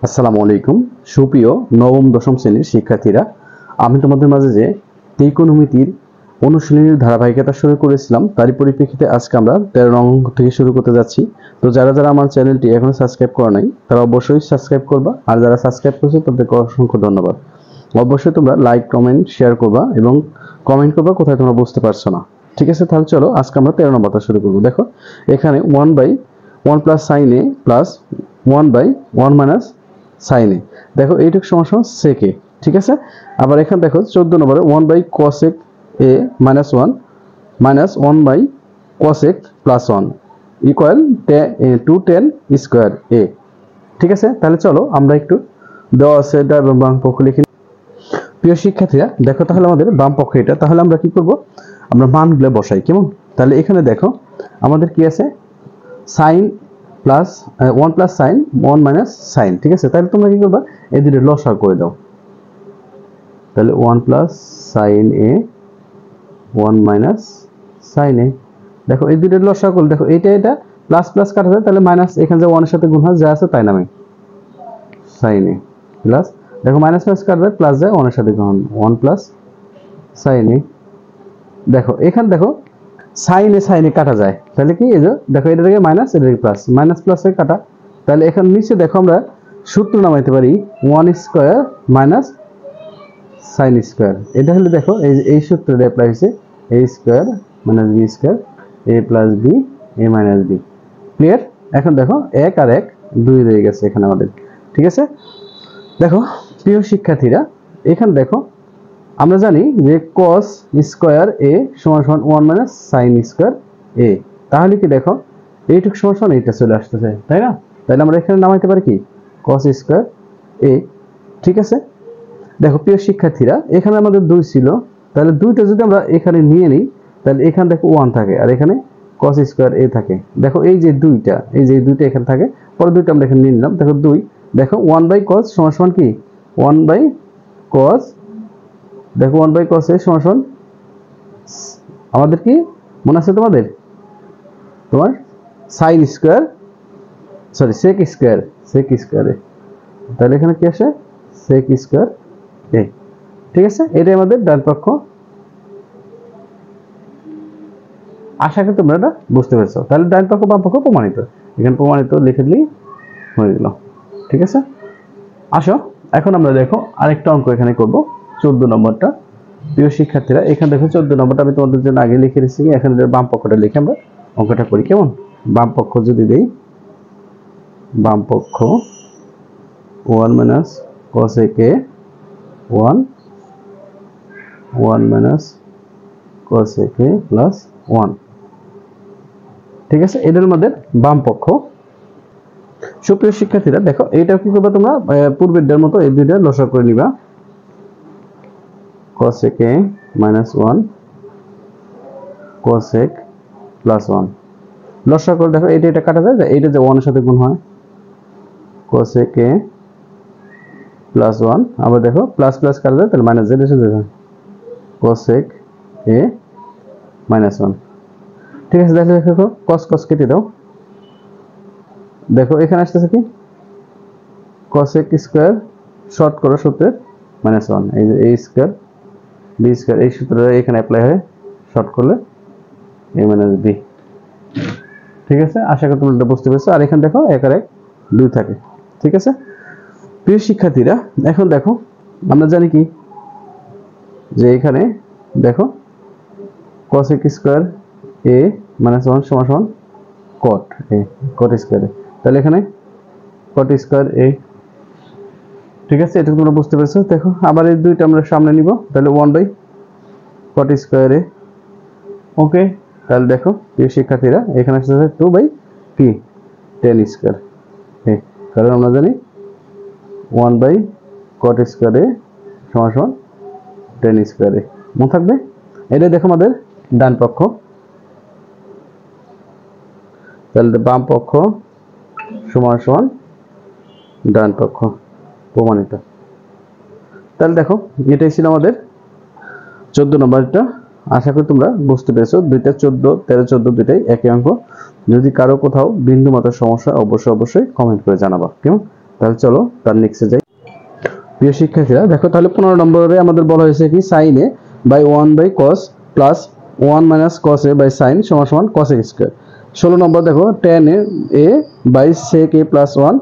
আসসালামু আলাইকুম সুপ্রিয় নবম দশম শ্রেণীর শিক্ষার্থীরা, আমি তোমাদের মাঝে যে ত্রিকোণমিতির অনুশীলনীর ধারাবাহিকতা শুরু করেছিলাম তারই পরিপ্রেক্ষিতে আজকে আমরা 13 নং অঙ্ক থেকে শুরু করতে যাচ্ছি। তো যারা যারা আমার চ্যানেলটি এখনো সাবস্ক্রাইব করা নাই তারা অবশ্যই সাবস্ক্রাইব করবা, আর যারা সাবস্ক্রাইব করেছো তাদেরকে অসংখ্য ধন্যবাদ। অবশ্যই তোমরা লাইক কমেন্ট শেয়ার করবা এবং কমেন্ট করবা কোথায় তোমরা বুঝতে পারছো না। ঠিক আছে, তাহলে চলো আজকে আমরা 13 নম্বরটা শুরু করব। দেখো এখানে 1/1 প্লাস সাইন এ প্লাস 1/1 মাইনাস সাইন এ, দেখো এইটুকু সমান সমান সেক এ। ঠিক আছে, আবার এখানে দেখো 14 নম্বরে 1/cosec A minus 1 minus 1/cosec plus 1 equal 2tan square A. ঠিক আছে, তাহলে চলো আমরা একটু দেওয়া আছে এটা এবং বাম পক্ষ লিখে। প্রিয় শিক্ষার্থীরা দেখো, তাহলে আমাদের বাম পক্ষ এটা, তাহলে আমরা কি করব, আমরা মানগুলো বসাই কেমন। তাহলে এখানে দেখো আমাদের কি আছে, sine plus 1 plus sine 1 minus sine. ঠিক আছে, তাহলে তোমরা কি করবা, এই দুটো লসাগু করে দাও। তাহলে 1 প্লাস সাইন এ 1 মাইনাস সাইন এ, দেখো এই দুটো লসাগু করলে দেখো এটা এটা প্লাস প্লাস কাটা যায়, তাহলে মাইনাস এখানে যে 1 এর সাথে গুণ হয় যা আছে তাই নামে সাইন এ প্লাস, দেখো মাইনাস প্লাস কাটা যায় প্লাস যায় 1 এর সাথে গুণ 1 প্লাস সাইন এ। দেখো এখানে দেখো সাইনে কাটা যায়, তাহলে কি এই যে দেখো এটা থেকে মাইনাস এটা থেকে প্লাস, মাইনাস প্লাসে কাটা, তাহলে এখানে নিচে দেখো আমরা সূত্র নামাইতে পারি 1 স্কয়ার মাইনাস সাইন স্কয়ার। এটা হলে দেখো এই সূত্রটা অ্যাপ্লাই হয়েছে a square minus b square a plus b a minus b। Clear? এখন দেখো 1 আর 1 2 রয়ে গেছে এখানে আমাদের। ঠিক আছে, দেখো প্রিয় শিক্ষার্থীরা এখানে দেখো আমরা জানি যে cos স্কয়ার a সমান সমান 1 মাইনাস sin স্কয়ার a, তাহলে কি দেখো এইটুকু সমান সমান এইটা চলে আসতেছে, তাই না? তাহলে আমরা এখানে নামাইতে পারি কি cos স্কয়ার a। ঠিক আছে, দেখো প্রিয় শিক্ষার্থীরা এখানে আমাদের 2 ছিল, তাহলে দুইটা যদি আমরা এখানে নিয়ে নিই তাহলে এখানে দেখো 1 থাকে আর এখানে cos স্কয়ার a থাকে। দেখো এই যে দুইটা এখানে থাকে, পরে দুইটা আমরা এখানে নিয়ে নিলাম। দেখো 2, দেখো 1/cos সমান সমান কি 1/cos, দেখো 1/cos এ সমান সমান আমাদের কি মনে আছে তোমাদের, তোমার sin square sorry sec square A, তাহলে এখানে কি আসে sec স্কয়ার এ। ঠিক আছে, এটা আমাদের ডান পক্ষ। আশা করি তোমরা এটা বুঝতে পেরেছো। তাহলে ডান পক্ষ বাম পক্ষ প্রমাণিত, এখানে প্রমাণিত লিখে দিলেই হয়ে গেল। ঠিক আছে, আসো এখন আমরা দেখো আরেকটা অঙ্ক এখানে করব 14 নম্বরটা। প্রিয় শিক্ষার্থীরা এখানে দেখো 14 নম্বরটা আমি তোমাদের জন্য আগে লিখে রেখেছি, এখানে বাম পক্ষটা লিখে আমরা অঙ্কটা করি কেমন। বাম পক্ষ যদি দেই, বাম পক্ষ 1 minus cosec a 1 minus cosec a plus 1। ঠিক আছে, এটার মধ্যে বাম পক্ষ। সুপ্রিয় শিক্ষার্থীরা দেখো এটা কি করবে তোমরা পূর্বের মতো এই দুইটা লসাগু করে নিবা, cosec a minus 1 cosec plus 1 লসাগু করে দেখো এটা কাটা যায়, এইটা যে 1 এর সাথে গুণ হয় cosec a plus 1, আবার দেখো প্লাস প্লাস কাটা যায় তাহলে মাইনাস z এসে যাবে cosec a minus 1। ঠিক আছে, দেখো cos cos কেটে দাও, দেখো এখানে আসতেছে কি cosec স্কয়ার শর্ট করো সূত্রে মাইনাস 1, এই যে a স্কয়ার b স্কয়ার এই সূত্রটা এখানে অ্যাপ্লাই হয়, শর্ট করলে a মাইনাস b। ঠিক আছে, আশা করি তোমরা এটা বুঝতে পেরেছো। আর এখানে দেখো 1 আর 1 2 থাকে। ঠিক আছে, প্রিয় শিক্ষার্থীরা এখন দেখো আমরা জানি কি যে এখানে দেখো cosec স্কয়ার a মাইনাস 1 সমান সমান cot a cot square a, তাহলে এখানে cot স্কয়ার a। ঠিক আছে, এটা তোমরা বুঝতে পেরেছো। দেখো আবার এই দুইটা আমরা সামনে নিব, তাহলে 1/cot স্কয়ার a। ওকে, তাহলে দেখো প্রিয় শিক্ষার্থীরা এখানে আসছে 2/tan স্কয়ার a, কারণ আমরা জানি 1/cot স্কয়ার a সমান সমান tan স্কয়ার a। মনে থাকবে, এটা দেখো আমাদের ডান পক্ষ। তাহলে বাম পক্ষ সমান সমান ডান পক্ষ প্রমাণিত। তাহলে দেখো এটাই ছিল আমাদের 14 নম্বরটা। আশা করি তোমরা বুঝতে পেরেছো। দুইটা 14 13 14 দুইটাই একই অঙ্ক। যদি কারো কোথাও বিন্দু মাত্রার সমস্যা অবশ্যই কমেন্ট করে জানাবা কেমন। তাহলে চলো তার নেক্সটে যাই। প্রিয় শিক্ষার্থীরা দেখো, তাহলে 15 নম্বরে আমাদের বলা হয়েছে কি sin a by 1 by cos plus 1 minus cos a by sin সমান সমান cos a স্কয়ার। 16 নম্বর দেখো tan a by sec a plus 1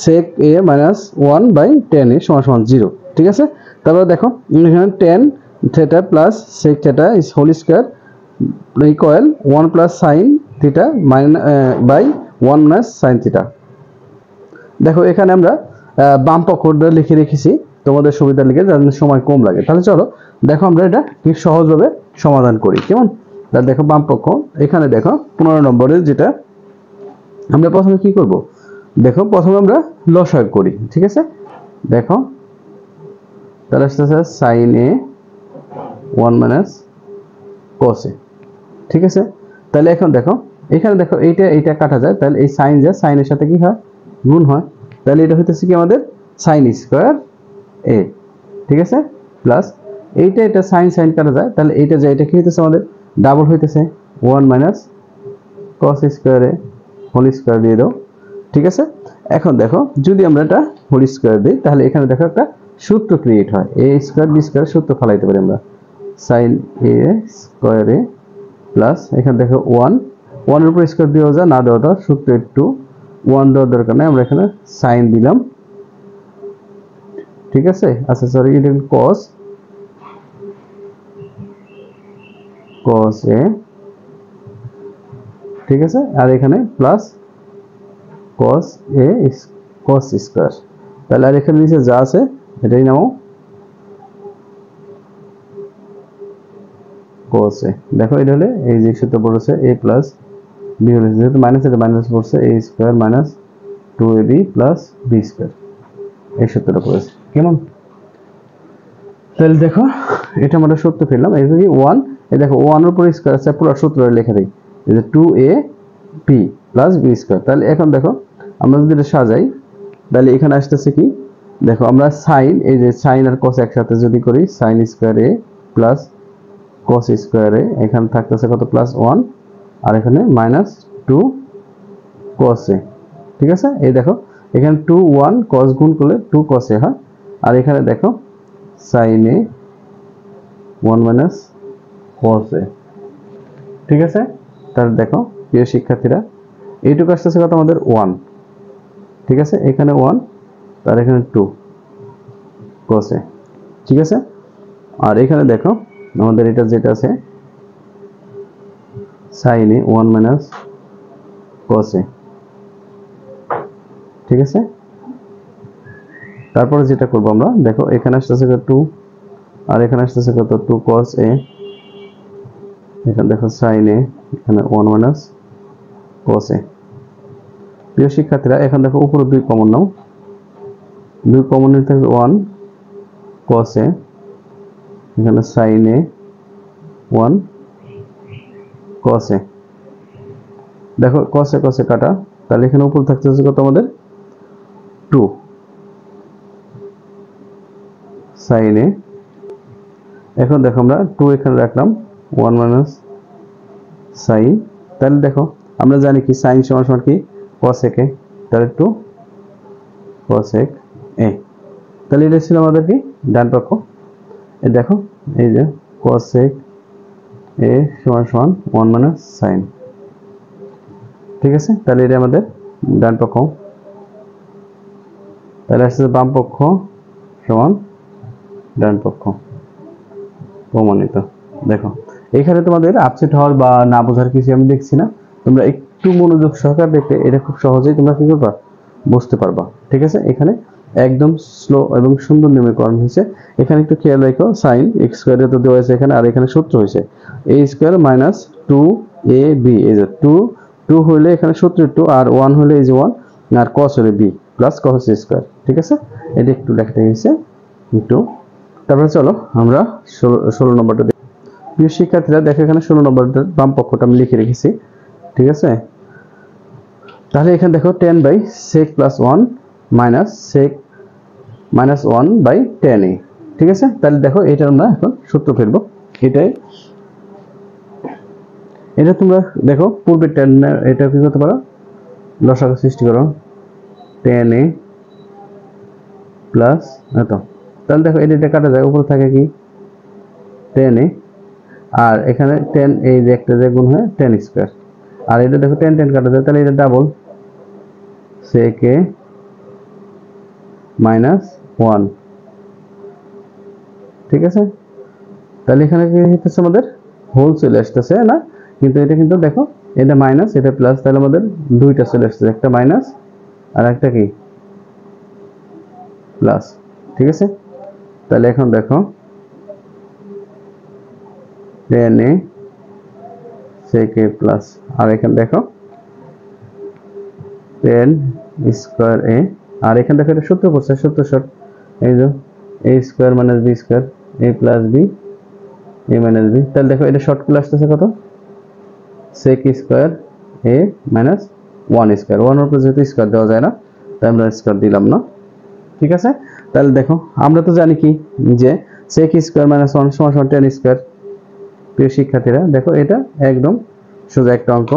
sec a minus 1 by tan a সমান সমান 0। ঠিক আছে, তারপর দেখো এখানে tan theta plus sec theta is whole square equal 1 plus sin theta minus by 1 minus sin theta. দেখো এখানে আমরা বাম পক্ষটা লিখে রেখেছি তোমাদের সুবিধার লিখে, যার সময় কম লাগে। তাহলে চলো দেখো আমরা এটা কি সহজভাবে সমাধান করি, কেমন? তাহলে দেখো বাম পক্ষ, এখানে দেখো 15 নম্বরের যেটা আমরা প্রথমে কি করব, দেখো প্রথমে আমরা লসাগু করি। ঠিক আছে, দেখো তাহলে আসতেছে sin a 1 minus cos a। ঠিক আছে, তাহলে এখন দেখো এখানে দেখো এইটা কাটা যায়, তাহলে এই sin যায় sin এর সাথে কি হয়, গুণ হয়। তাহলে এটা হইতেছে কি আমাদের sin স্কয়ার a। ঠিক আছে, প্লাস এটা sin কাটা যায়, তাহলে এইটা যায় এটা কি হইতেছে আমাদের ডাবল হইতেছে 1 minus cos square a whole square দিয়ে দাও। ঠিক আছে, এখন দেখো যদি আমরা এটা হোল স্কয়ার দিই, তাহলে এখানে দেখো একটা সূত্র ক্রিয়েট হয়, a স্কয়ার b স্কয়ার সূত্র ফলাইতে পারি আমরা, sin a square a plus এখানে দেখো 1 এর উপর স্কয়ার দেওয়া যায়, না দেওয়া দাও সূত্র একটু 1 দেওয়ার দরকার নেই, আমরা এখানে sin দিলাম। ঠিক আছে, আচ্ছা সরি এটা cos a। ঠিক আছে, আর এখানে plus cos a cos square. তাহলে আর এখানে নিচে যা আছে এটাই নাও cos a। দেখো এটা হলে এই যে সূত্র পড়ছে a প্লাস b হলে যেহেতু মাইনাস এটা মাইনাস পড়ছে a square minus 2ab plus b square, এই সূত্রটা পড়েছে, কেমন? তাহলে দেখো এটা আমরা সূত্র পেলাম, এই যে 1 এই দেখো 1 এর উপর স্কয়ার আছে, পুরো সূত্রটা লিখে দেই, এই যে 2ab প্লাস b স্কয়ার। তাহলে এখন দেখো আমরা যদি এটা সাজাই, তাহলে এখানে আসতেছে কি, দেখো আমরা sin এই যে sin আর cos একসাথে যদি করি sin square a plus cos square a, এখানে থাকতেছে কত প্লাস 1 আর এখানে মাইনাস 2 cos a। ঠিক আছে, এই দেখো এখানে 2 1 cos গুণ করলে 2 cos a হয়, আর এখানে দেখো sin a 1 minus cos a। ঠিক আছে, তাহলে দেখো প্রিয় শিক্ষার্থীরা এইটুকু আসতেছে কত আমাদের 1। ঠিক আছে, এখানে 1 আর এখানে 2 cos a। ঠিক আছে, আর এখানে দেখো আমাদের এটা যেটা আছে sin a 1 minus cos a। ঠিক আছে, তারপরে যেটা করব আমরা, দেখো এখানে আসতেছে 2 আর এখানে আসতেছে কত 2 cos a, এখানে দেখো sin a, এখানে 1 মাইনাস cos a। প্রিয় শিক্ষার্থীরা এখন দেখো উপরে 2 কমন নাও, 2 কমন নিতে 1 cos a, এখানে sin a 1 cos a। দেখো cos a cos a কাটা, তাহলে এখানে উপরে থাকতেছে কত আমাদের 2 sin a। এখন দেখো আমরা 2 এখানে রাখলাম 1 মাইনাস sin। তাহলে দেখো আমরা জানি কি sin সমান সমান কি cos a কে, তাহলে 2 cos a। তাহলে এটা ছিল আমাদের কি ডান পক্ষ। এই দেখো এই যে cos a সমান সমান 1 মাইনাস sin। ঠিক আছে, তাহলে এটা আমাদের ডান পক্ষ। তাহলে আসছে বাম পক্ষ সমান ডান পক্ষ প্রমাণিত। দেখো এখানে তোমাদের আপসেট হওয়ার বা না বোঝার কিছু আমি দেখছি না, তোমরা একটু মনোযোগ সহকারে দেখলে এটা খুব সহজেই তোমরা কি করবা বুঝতে পারবা। ঠিক আছে, এখানে একদম স্লো এবং সুন্দর নিয়মীকরণ হয়েছে। এখানে একটু খেয়াল রাখো sin x স্কয়ারে তো দেওয়া হয়েছে এখানে, আর এখানে সূত্র হয়েছে a স্কয়ার মাইনাস 2ab, এই যে 2 হলে এখানে সূত্র 2 আর 1 হলে এই যে 1 আর cos হলে b প্লাস cos স্কয়ার। ঠিক আছে, এটা একটু লেখা হয়েছে একটু। তারপরে চলো আমরা 16 নম্বরটা দেখি। প্রিয় শিক্ষার্থীরা দেখো এখানে 16 নম্বরটার বাম পক্ষটা আমি লিখে রেখেছি। ঠিক আছে, তাহলে এখানে দেখো 10 by sec plus 1 minus sec minus 1 by 10a। ঠিক আছে, তাহলে দেখো এটা আমরা এখন সূত্র ফেলবো। এটা তোমরা দেখো পূর্বে 10 এটা কি করতে পারো লসাগু সৃষ্টি করো 10a প্লাস এত। তাহলে দেখো এটা কাটা যায়, উপরে থাকে কি 10a, আর এখানে 10 এই যে একটা যে গুণ হয় 10 স্কয়ার, আর এটা দেখো 10 10 কাটা যায়, তাহলে এটা ডাবল sec a মাইনাস 1। ঠিক আছে, তাহলে এখানে কি হইতেছে আমাদের হোল চলে আসতেছে না, কিন্তু এটা কিন্তু দেখো এটা মাইনাস এটা প্লাস, তাহলে আমাদের দুইটা চলে আসছে, একটা মাইনাস আর একটা কি প্লাস। ঠিক আছে, তাহলে এখন দেখো 10a sec a প্লাস, আর এখানে দেখো 10 স্কয়ার a, আর এখানে দেখো এটা সূত্র পড়ছে, সূত্র শর্ট, এই যে a square minus b square a plus b a minus b। তাহলে দেখো এটা শর্ট করে আসতেছে কত, sec square a minus 1 square, 1 এর উপর যেহেতু স্কয়ার দেওয়া যায় না তাই আমরা স্কয়ার দিলাম না। ঠিক আছে, তাহলে দেখো আমরা তো জানি কি যে sec স্কয়ার মাইনাস 1 সমান 10 স্কয়ার। প্রিয় শিক্ষার্থীরা দেখো এটা একদম সোজা একটা অঙ্ক,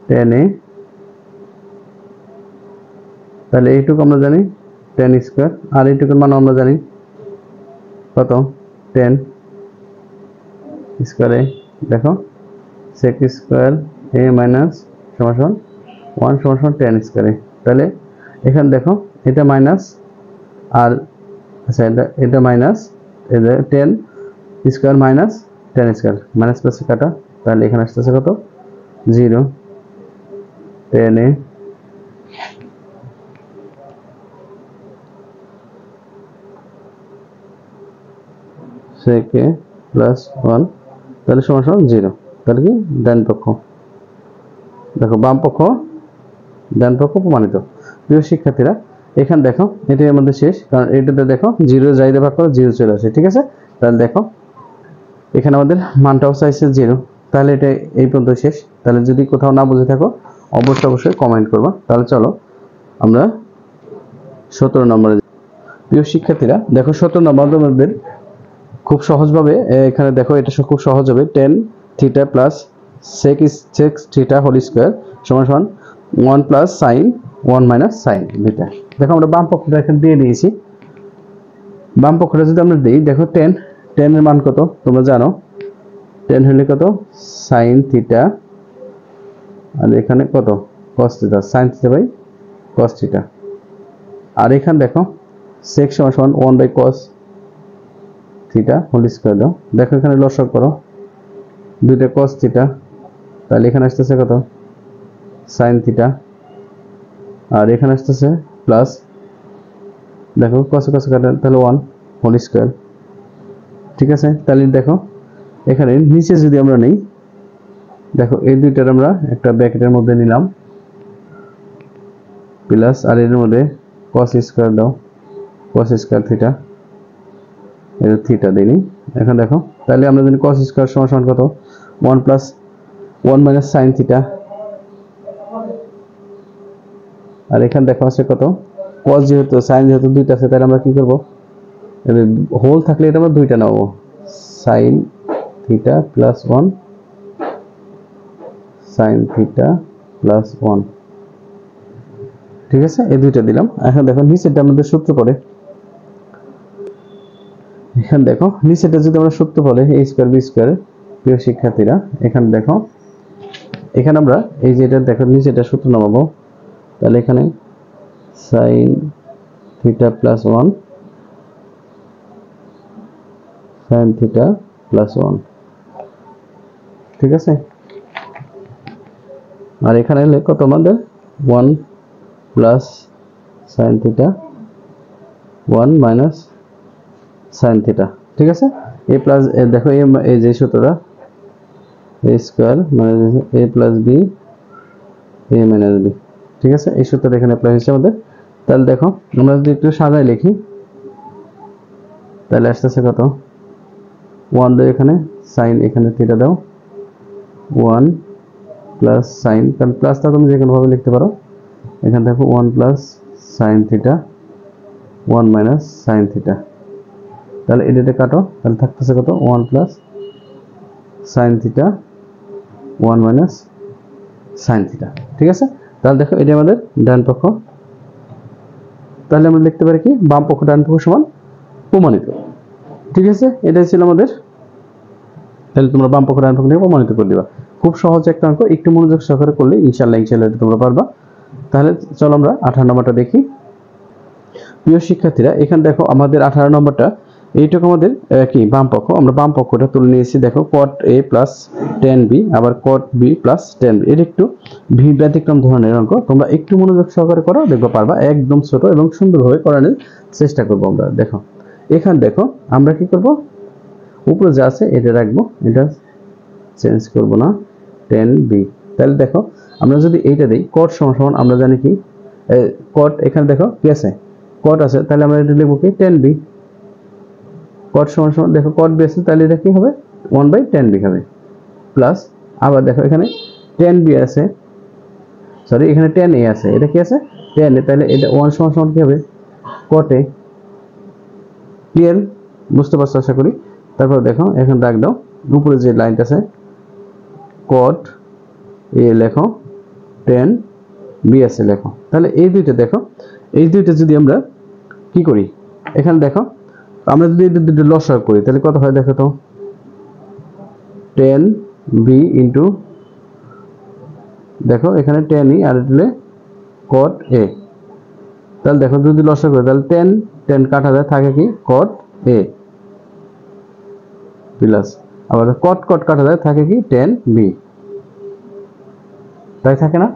10a, তাহলে এইটুকু আমরা জানি 10 স্কয়ার, আর এইটুকুর মান আমরা জানি কত 10 স্কয়ার a। দেখো sec স্কয়ার a মাইনাস সমান 1 সমান 10 স্কয়ার a। তাহলে এখানে দেখো এটা মাইনাস, আর আচ্ছা এটা মাইনাস, এই যে 10 square minus 10 square, minus plus কাটা, তাহলে এখানে আসতেছে কত 0, 10a sec a প্লাস 1, তাহলে সমান 0। তাহলে কি ডান পক্ষ, দেখো বাম পক্ষ ডান পক্ষ প্রমাণিত। প্রিয় শিক্ষার্থীরা এখানে দেখো এটাই আমাদের শেষ, কারণ এটাতে দেখো 0 যাইতে ভাগ করে 0 চলে আসে। ঠিক আছে, তাহলে দেখো এখানে আমাদের মানটাও চাইছে 0, তাহলে এটা এই পর্যন্ত শেষ। তাহলে যদি কোথাও না বুঝে থাকো অবশ্যই কমেন্ট করবা। তাহলে চলো আমরা 17 নম্বরে। প্রিয় শিক্ষার্থীরা দেখো 17 নম্বর আমাদের খুব সহজভাবে, এখানে দেখো এটা খুব সহজ হবে, 10 theta plus sec theta whole square সমান 1 প্লাস সাইন 1 মাইনাস সাইন দুইটা। দেখো আমরা বাম পক্ষটা এখানে দিয়ে দিয়েছি, বাম পক্ষটা যদি আমরা দিই দেখো 10 এর মান কত তোমরা জানো, 10 হলে কত সাইন থিটা, আর এখানে কত cos theta, sine theta by cos theta, আর এখানে দেখো sec সমান 1 by cos theta whole square দাও। দেখো এখানে লসাগু করো, দুইটা cos থিটা, তাহলে এখানে আসতেছে কত sin থিটা, আর এখানে আসতেছে প্লাস, দেখো cos কাটা তাহলে 1 হোল স্কয়ার। ঠিক আছে, তাহলে দেখো এখানে নিচে যদি আমরা নেই, দেখো এই দুইটার আমরা একটা ব্র্যাকেটের মধ্যে নিলাম প্লাস, আর এর মধ্যে cos স্কয়ার দাও, cos স্কয়ার থিটা, এর থিটা দেইনি। এখন দেখো তাহলে আমরা জানি cos স্কয়ার সমান কত 1 প্লাস 1 মাইনাস sin থিটা, আর এখানে দেখো আছে কত cos যেহেতু sin যেহেতু দুইটা আছে, তাহলে আমরা কি করব, হোল থাকলে এটা আমরা দুইটা নাও, sin theta plus 1 sin theta plus 1। ঠিক আছে, এই দুইটা দিলাম। এখন দেখো নিচেটা আমাদের সূত্র পড়ে, এখানে দেখো নিচেটা যদি আমরা সূত্র পড়ে a স্কয়ার b স্কয়ার। প্রিয় শিক্ষার্থীরা এখানে দেখো, এখানে আমরা এই যে এটা দেখো নিচেটা সূত্র নামাবো, তাহলে এখানে sin theta plus 1 sin theta plus 1। ঠিক আছে, আর এখানে হলে কত আমাদের 1 plus sin theta 1 minus sin theta. ঠিক আছে, a প্লাস দেখো এই যে সূত্রটা a square minus a plus b a minus b। ঠিক আছে, এই সূত্রটা এখানে অ্যাপ্লাই হয়েছে আমাদের। তাহলে দেখো আমরা যদি একটু সাজায় লিখি, তাহলে আসতেছে কত 1 দাও, এখানে sin এখানে থিটা দাও 1 প্লাস sin, কারণ প্লাসটা তুমি যে কোনো ভাবে লিখতে পারো। এখানে দেখো 1 plus sin theta 1 minus sin theta, তাহলে এটা কাটো, তাহলে থাকতেছে কত 1 plus sin theta 1 minus sin theta. ঠিক আছে, তাহলে দেখো এটা আমাদের ডান পক্ষ। তাহলে আমরা লিখতে পারি কি বাম পক্ষ ডান পক্ষ সমান প্রমাণিত। ঠিক আছে, এটাই ছিল আমাদের। তাহলে তোমরা বাম পক্ষ ডান পক্ষ নিয়ে প্রমাণিত করে দিবা। খুব সহজ একটা অঙ্ক, একটু মনোযোগ সহকারে করলে ইনশাআল্লাহ এটা তোমরা পারবা। তাহলে চলো আমরা 18 নম্বরটা দেখি। প্রিয় শিক্ষার্থীরা, এখানে দেখো আমাদের 18 নম্বরটা এইটুকু আমাদের কি বাম পক্ষ। আমরা বাম পক্ষটা তুলে নিয়েছি। দেখো cot a plus tan b, আবার cot b plus tan b। এটা একটু ব্যতিক্রম ধরনের অঙ্ক, তোমরা একটু মনোযোগ সহকারে করো, দেখবা পারবা। একদম ছোট এবং সুন্দরভাবে করানোর চেষ্টা করবো আমরা। দেখো এখানে দেখো আমরা কি করব, উপরে যা আছে এটা রাখবো, এটা চেঞ্জ করব না, tan b। তাহলে দেখো আমরা যদি এইটা দেই cot সমান সমান, আমরা জানি কি cot, এখানে দেখো কি আছে cot আছে, তাহলে আমরা এটা লিখব কি tan b। cot সমান সমান দেখো cot b আছে, তাহলে এটা কি হবে 1/tan b হবে, প্লাস আবার দেখো এখানে tan b আছে, সরি এখানে tan a আছে, এটা কি আছে tan a, তাহলে এটা 1 সমান সমান কি হবে cot a। ক্লিয়ার, বুঝতে পারছো আশা করি। তারপর দেখো এখন দাগ দাও, উপরে যে লাইনটা আছে cot a লেখো, tan b আছে লেখো। তাহলে এই দুইটা দেখো, এই দুইটা যদি আমরা কি করি, এখানে দেখো আমরা যদি এই দুটো লসাগু করি তাহলে কত হয় দেখো তো, tan b ইনটু দেখো এখানে tan e আর এটা cot a। তাহলে দেখো যদি লসাগু করি তাহলে tan কাটা যায়, থাকে কি cot a প্লাস আবার cot কাটা যায়, থাকে কি tan b, তাই থাকে না।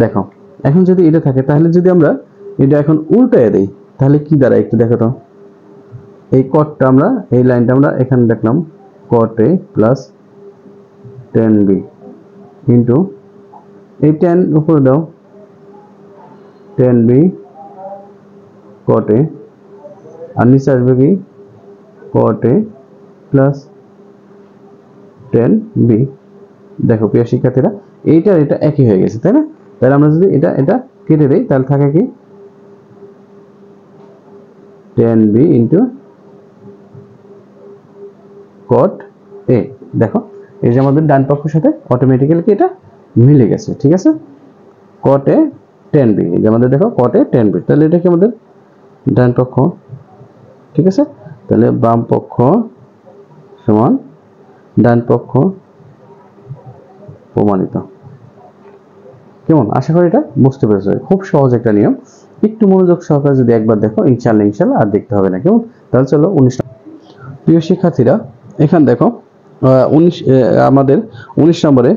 দেখো এখন যদি এটা থাকে, তাহলে যদি আমরা এটা এখন উল্টায় দেই তাহলে কি দাঁড়ায় একটু দেখো তো। এই cotটা আমরা, এই লাইনটা আমরা এখানে দেখলাম cot a plus tan b into এই tan উপরে দাও tan b cot a, আর নিচে আসবে কি cot a plus tan b। দেখো প্রিয় শিক্ষার্থীরা, এইটা এটা একই হয়ে গেছে, তাই না। তাহলে আমরা যদি এটা কেটে দেই তাহলে থাকে কি tan b into cot a। দেখো এই যে আমাদের ডান পক্ষের সাথে অটোমেটিক্যালি কি এটা মিলে গেছে। ঠিক আছে, cot a tan b, এই যে আমাদের দেখো cot a tan b। তাহলে এটা কি আমাদের ডান পক্ষ। ঠিক আছে, তাহলে বাম পক্ষ সমান ডান পক্ষ প্রমাণিত। কেমন, আশা করি এটা বুঝতে পেরেছো। খুব সহজ একটা নিয়ম, একটু মনোযোগ সহকারে যদি একবার দেখো ইনশাআল্লাহ আর দেখতে হবে না। কেমন, তাহলে চলো 19। প্রিয় শিক্ষার্থীরা, এখানে দেখো 19 আমাদের 19 নম্বরে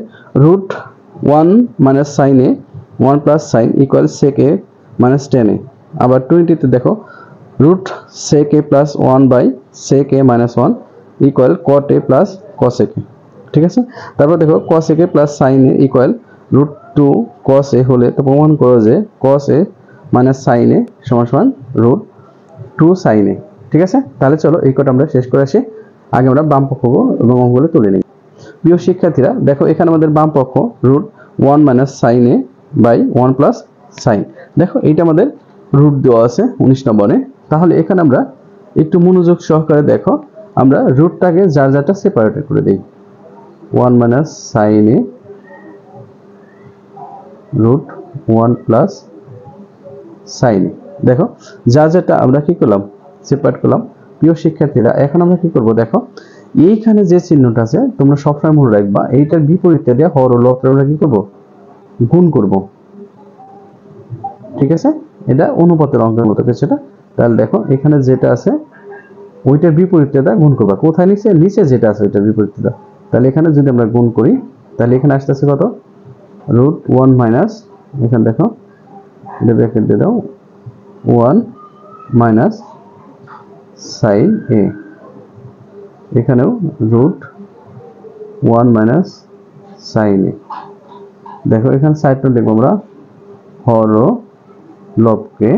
√1 minus sign A 1 plus sign equal sec a minus tan a। আবার 20 তে দেখো √sec a plus 1/sec a minus 1 equal cot a plus cos a। ঠিক আছে, তারপর দেখো cos a plus sign a equal √2 cos a হলে তো প্রমাণ করো যে cos a minus sine a সমান সমান √2 sin a। ঠিক আছে, তাহলে চলো এই কোড আমরা শেষ করে আসি। আগে আমরা বাম পক্ষ এবং অঙ্কগুলো তুলে নিই। প্রিয় শিক্ষার্থীরা, দেখো এখানে আমাদের বাম পক্ষ √1 minus sine a by 1 plus sine. দেখো এইটা আমাদের রুট দেওয়া আছে 19 নম্বরে। তাহলে এখানে আমরা একটু মনোযোগ সহকারে দেখো, আমরা রুটটাকে যার যারটা সেপারেট করে দেই। 1 minus sine a √1 plus sign a। দেখো যা যেটা আমরা কি করলাম সেপারেট করলাম। প্রিয় শিক্ষার্থীরা, এখন আমরা কি করব, দেখো এইখানে যে চিহ্নটা আছে তোমরা সবসময় মনে রাখবা, এইটার বিপরীতে দিয়ে হর ও লবকে আমরা কি করব গুণ করব। ঠিক আছে, এটা অনুপাতের অঙ্কের মতো কিছুটা। তাহলে দেখো এখানে যেটা আছে ওইটার বিপরীতে দা গুণ করবা। কোথায় নিচে, নিচে যেটা আছে ওইটার বিপরীতে দা। তাহলে এখানে যদি আমরা গুণ করি তাহলে এখানে আসতেছে কত √1 মাইনাস, এখানে দেখো এটা ব্র্যাকেট দিয়ে দাও 1 মাইনাস সাইন a, এখানেও √1 মাইনাস সাইন a। দেখো এখানে সাইডটা দেখবো আমরা হর ও লবকে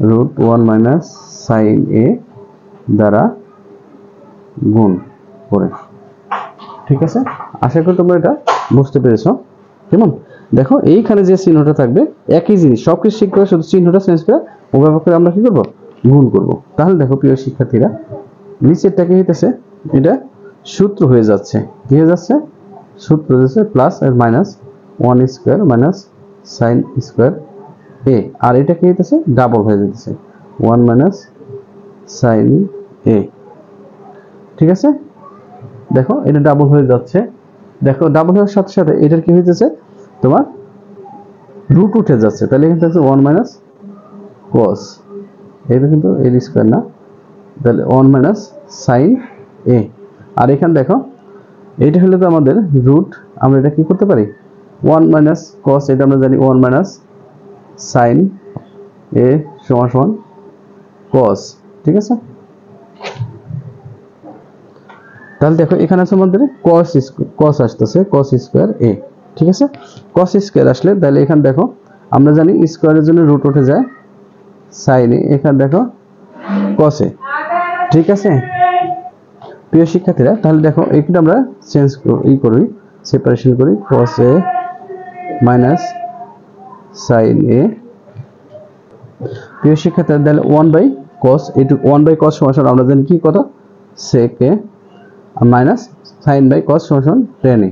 √1 মাইনাস সাইন a দ্বারা গুণ করে। ঠিক আছে, আশা করি তোমরা এটা বুঝতে পেরেছো। কেমন, দেখো এইখানে যে চিহ্নটা থাকবে একই জিনিস, সবকিছু শিখবে, শুধু চিহ্নটা চেঞ্জ করে উভয় পক্ষে আমরা কি করব গুণ করব। তাহলে দেখো প্রিয় শিক্ষার্থীরা, নিচেরটা কি হইতেছে, এটা সূত্র হয়ে যাচ্ছে, কি হয়ে যাচ্ছে সূত্র হয়ে যাচ্ছে প্লাস আর minus one square minus sine square A, আর এটা কি হইতেছে ডাবল হয়ে যেতেছে ওয়ান মাইনাস সাইন এ। ঠিক আছে, দেখো এটা ডাবল হয়ে যাচ্ছে, দেখো ডাবল হওয়ার সাথে সাথে এটার কি হইতেছে তোমার রুট উঠে যাচ্ছে, তাহলে এখানে থাকছে ওয়ান মাইনাস কস, এটা কিন্তু এর স্কোয়ার না, তাহলে ওয়ান মাইনাস সাইন এ। আর এখানে দেখো এইটা হলে তো আমাদের রুট, আমরা এটা কি করতে পারি ওয়ান মাইনাস কস, এটা আমরা জানি ওয়ান মাইনাস সাইন এ সমান সমান কস। ঠিক আছে, তাহলে দেখো এখানে আছে আমাদের কস আসতেছে কস স্কোয়ার এ। ঠিক আছে, কস স্কোয়ার আসলে তাহলে এখানে দেখো আমরা জানি স্কোয়ারের জন্য রুট উঠে যায় সাইন এ, এখানে দেখো কস এ। ঠিক আছে প্রিয় শিক্ষার্থীরা, তাহলে দেখো এইটা আমরা চেঞ্জ করি, সেপারেশন করি, কস এ মাইনাস সাইন এ। প্রিয় শিক্ষার্থীরা, তাহলে ওয়ান বাই কস, এইটু ওয়ান বাই কস সমান আমরা জানি কি কত sec A minus sine by cos সমান টেন এ।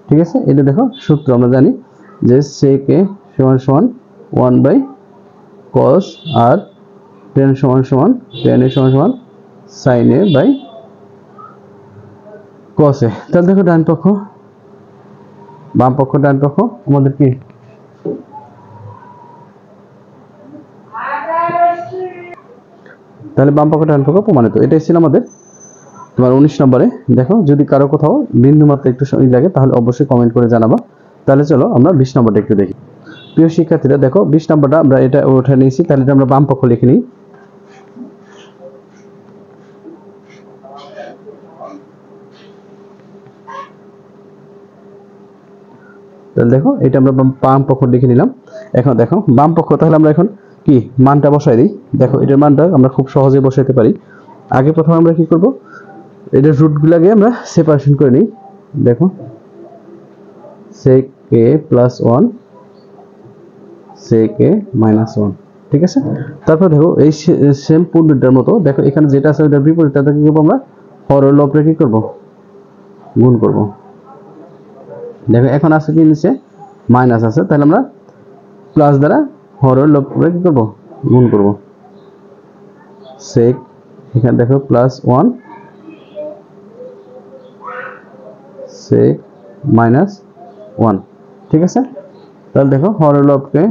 ঠিক আছে, এটা দেখো সূত্র আমরা জানি যে সেক এ সমান সমান ওয়ান বাই কস আর টেন সমান সমান টেন এ সমান সমান সাইন এ বাই কস এ। তাহলে দেখো ডান পক্ষ বাম পক্ষ ডান পক্ষ আমাদের কি তাহলে বাম পক্ষ ডান পক্ষ প্রমাণিত। এটাই ছিল আমাদের তোমার 19 নম্বরে। দেখো যদি কারো কোথাও বিন্দু মাত্রা একটু লাগে তাহলে অবশ্যই কমেন্ট করে জানাবা। তাহলে চলো আমরা 20 নম্বরটা একটু দেখি। প্রিয় শিক্ষার্থীরা দেখো 20 নম্বরটা আমরা এটা উঠে নিয়েছি, তাহলে এটা আমরা বাম পক্ষ লিখে নিই। তাহলে দেখো এটা আমরা বাম পক্ষ লিখে নিলাম। এখন দেখো বাম পক্ষ, তাহলে আমরা এখন কি মানটা বসাই দিই। দেখো এটার মানটা আমরা খুব সহজে বসাইতে পারি। আগে প্রথমে আমরা কি করব, এটার রুটগুলোকে আমরা সেপারেশন করে নিই। দেখো sec a plus 1 sec a minus 1। ঠিক আছে, তারপর দেখো এই সেম পূর্বেরটার মতো দেখো এখানে যেটা আছে ওটার বিপরীতটা কি করব, আমরা হরের লবরে কি করব গুণ করব। দেখো এখন আছে কি নিচে মাইনাস আছে, তাহলে আমরা প্লাস দ্বারা হরের লবরে কি করব গুণ করব। sec এখানে দেখো প্লাস 1 sec মাইনাস 1। ঠিক আছে, তাহলে দেখো হরের লবকে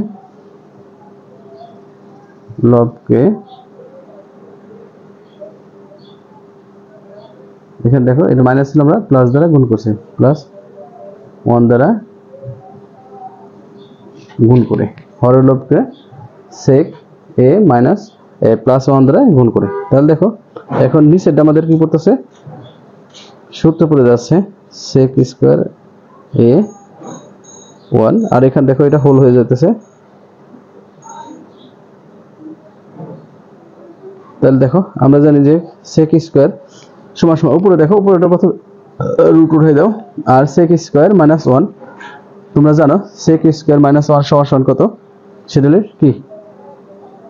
এখানে দেখো এটা মাইনাস ছিল, আমরা প্লাস দ্বারা গুণ করছি, প্লাস 1 দ্বারা গুণ করে হরের লবকে sec a মাইনাস প্লাস 1 দ্বারা গুণ করে। তাহলে দেখো এখন নিচেটা আমাদের কি করতেছে সূত্র পড়ে যাচ্ছে sec স্কয়ার a 1, আর এখানে দেখো এটা হোল হয়ে যেতেছে। তাহলে দেখো আমরা জানি যে sec স্কয়ার সমান সমান উপরে দেখো উপরেটা প্রথমে রুট উঠাই দাও, আর sec স্কয়ার মাইনাস 1 তোমরা জানো sec স্কয়ার মাইনাস 1 সমান সমান কত, সেটা হলো কি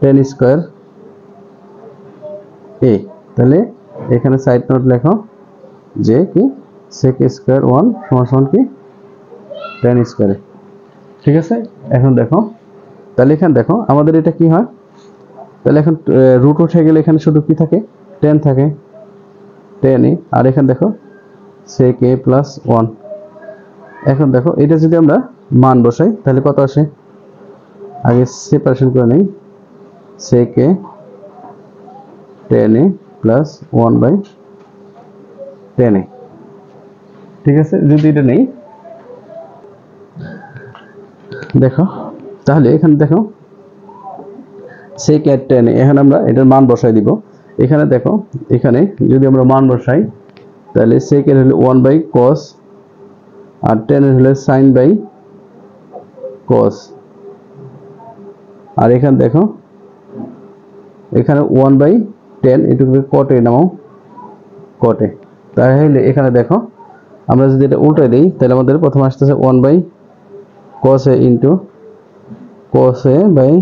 tan স্কয়ার a। তাহলে এখানে সাইড নোট লেখো যে কি sec স্কয়ার 1 সমান সমান কি tan স্কয়ার। ঠিক আছে, এখন দেখো তাহলে এখানে দেখো আমাদের এটা কি হয়, তাহলে এখন রুট উঠে গেলে এখানে শুধু কি থাকে tan থাকে, tan a, আর এখানে দেখো sec a প্লাস 1। এখন দেখো এটা যদি আমরা মান বসাই তাহলে কত আসে, আগে সেপারেশন করে নেই, sec a tan a plus 1 by tan a। ঠিক আছে, যদি এটা নেই দেখো তাহলে এখানে দেখো sec a tan a, এখন আমরা এটার মান বসাই দিব। এখানে দেখো এখানে যদি আমরা মান বসাই তাহলে sec এর হলো 1 বাই cos আর tan এর হলো sin বাই cos, আর এখানে দেখো এখানে 1 বাই tan এটুকু cot এ নামাও cot এ। তাহলে এখানে দেখো আমরা যদি এটা উল্টাই দেই তাহলে আমাদের প্রথমে আসতেছে 1 by cos a into cos a by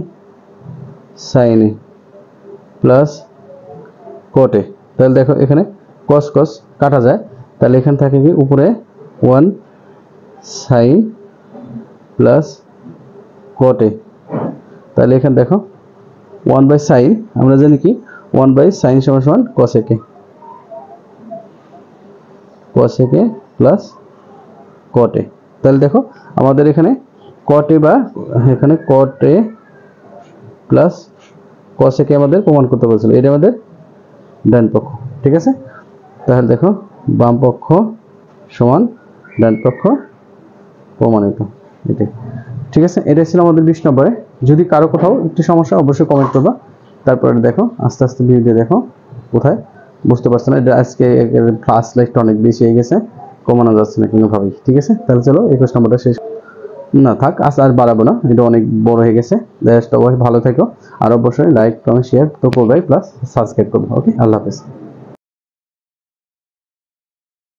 sin a plus cot a। তাহলে দেখো এখানে cos কাটা যায়, তাহলে এখানে থাকে কি উপরে 1 sin প্লাস cot a। তাহলে এখানে দেখো 1/sin, আমরা জানি কি 1/sin সমান cosec a, cosec a plus cot a। তাহলে দেখো আমাদের এখানে cot a বা এখানে cot a plus cosec a আমাদের প্রমাণ করতে বলেছিল, এটা আমাদের ডান পক্ষ। ঠিক আছে, তাহলে দেখো বাম পক্ষ সমান ডান পক্ষ প্রমাণিত, এটাই। ঠিক আছে, এটাই ছিল আমাদের 20 নম্বরে। যদি কারো কোথাও একটু সমস্যা অবশ্যই কমেন্ট করবা। তারপরে দেখো আস্তে আস্তে ভিডিও দেখো কোথায় বুঝতে পারছো না, এটা আজকে ফ্লাশ লাইটটা অনেক বেশি হয়ে গেছে, কমানো যাচ্ছে না কোনোভাবেই। ঠিক আছে, তাহলে চলো 21 নম্বরটা শেষ না থাক, আর বাড়াবো না, এটা অনেক বড় হয়ে গেছে। অবশ্যই ভালো থেকো, আর অবশ্যই লাইক কমেন্ট শেয়ার তো করবাই, প্লাস সাবস্ক্রাইব করবো। ওকে, আল্লাহ হাফেজ।